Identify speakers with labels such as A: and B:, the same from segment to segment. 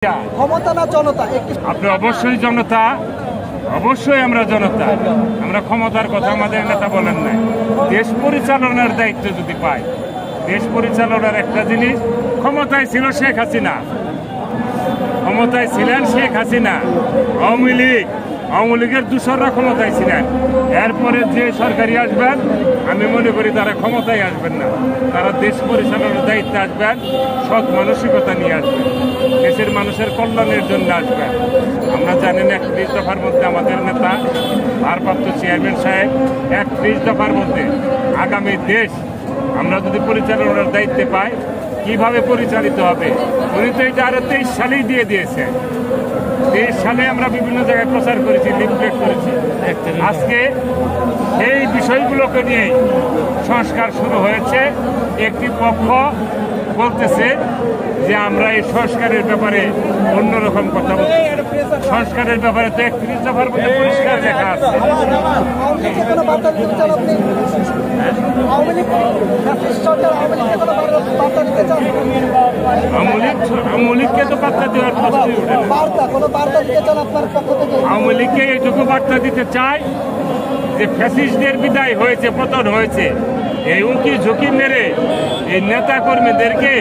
A: ক্ষমতা না জনতা?
B: আপনি অবশ্যই জনতা, অবশ্যই আমরা জনতা। আমরা ক্ষমতার কথা আমাদের নেতা বলেন নাই। দেশ পরিচালনার দায়িত্ব যদি পাই, দেশ পরিচালনার একটা জিনিস, ক্ষমতায় ছিল শেখ হাসিনা, ক্ষমতায় ছিলেন শেখ হাসিনা, আওয়ামী লীগের দূষররা ক্ষমতায় ছিলেন। এরপরে যে সরকারি আসবেন, আমি মনে করি তারা ক্ষমতায় আসবেন না, তারা দেশ পরিচালনার দায়িত্বে আসবেন, সৎ মানসিকতা নিয়ে আসবেন, দেশের মানুষের কল্যাণের জন্য আসবেন। আমরা জানেন 31 দফার মধ্যে আমাদের নেতা ভারপ্রাপ্ত চেয়ারম্যান সাহেব 31 দফার মধ্যে আগামী দেশ আমরা যদি পরিচালনার দায়িত্বে পাই, কিভাবে পরিচালিত হবে, উনি তো এটা আরো 23 সালেই দিয়ে দিয়েছে। 23 সালে আমরা বিভিন্ন জায়গায় প্রচার করেছি, লিফলেট করেছি। আজকে এই বিষয়গুলোকে নিয়েই সংস্কার শুরু হয়েছে। একটি পক্ষ বলতেছে যে আমরা এই সংস্কারের ব্যাপারে অন্যরকম কথা বলছি। সংস্কারের ব্যাপারে তো 31 দফার মধ্যে পরিষ্কার লেখা আছে। আওয়ামী লীগকে তো বার্তা দেওয়ার প্রশ্নই ওঠে না। আওয়ামী লীগকে এইটুকু বার্তা দিতে চাই যে ফ্যাসিস্টদের বিদায় হয়েছে, পতন হয়েছে। এই উঁকি ঝুঁকি মেরে এই নেতা কর্মীদেরকে,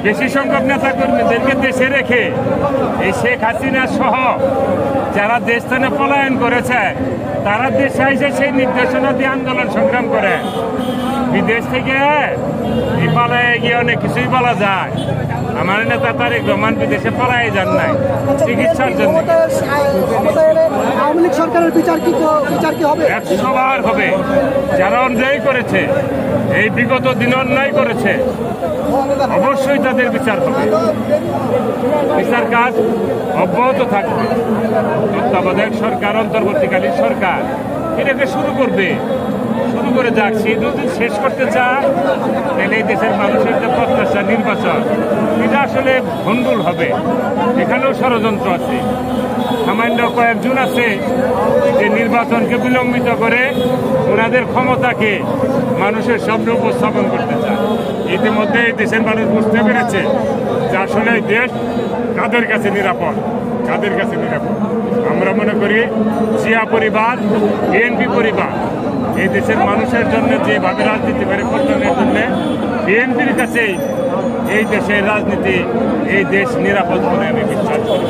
B: বেশি সংখ্যক নেতা কর্মীদেরকে দেশে রেখে এই শেখ হাসিনা সহ যারা দেশ থেকে পলায়ন করেছে, তারা দেশে এসে সেই নির্দেশনা দিয়ে আন্দোলন সংগ্রাম করে। বিদেশ থেকে এই পালায় গিয়ে অনেক কিছুই বলা যায়। আমার নেতা তারেক রহমান বিদেশে পালায় যান নাই চিকিৎসার জন্য।
A: আওয়ামী লীগ সরকারের বিচার কি হবে?
B: 100 বার হবে। যারা অন্যায় করেছে, এই বিগত দিনে অন্যায় করেছে, অবশ্যই তাদের বিচার হবে। বিচার কাজ অব্যাহত থাকবে। তত্ত্বাবধায়ক সরকার, অন্তর্বর্তীকালীন সরকার এটাকে শুরু করবে, শুরু করে যাক। সেই যদি শেষ করতে চায়, তাহলে এই দেশের মানুষের যে প্রত্যাশা নির্বাচন, এটা আসলে ভণ্ডুল হবে। এখানেও ষড়যন্ত্র আছে। সামান্য কয়েকজন আছে যে নির্বাচনকে বিলম্বিত করে ওনাদের ক্ষমতাকে মানুষের সামনে উপস্থাপন করতে চায়। ইতিমধ্যে এই দেশের মানুষ বুঝতে পেরেছে যে আসলে এই দেশ কাদের কাছে নিরাপদ, কাদের কাছে নিরাপদ। আমরা মনে করি জিয়া পরিবার, বিএনপি পরিবার এই দেশের মানুষের জন্য যেভাবে রাজনীতি করে কল্যাণের জন্য, বিএনপির কাছেই এই দেশের রাজনীতি, এই দেশ নিরাপদ বলে আমি বিশ্বাস করি।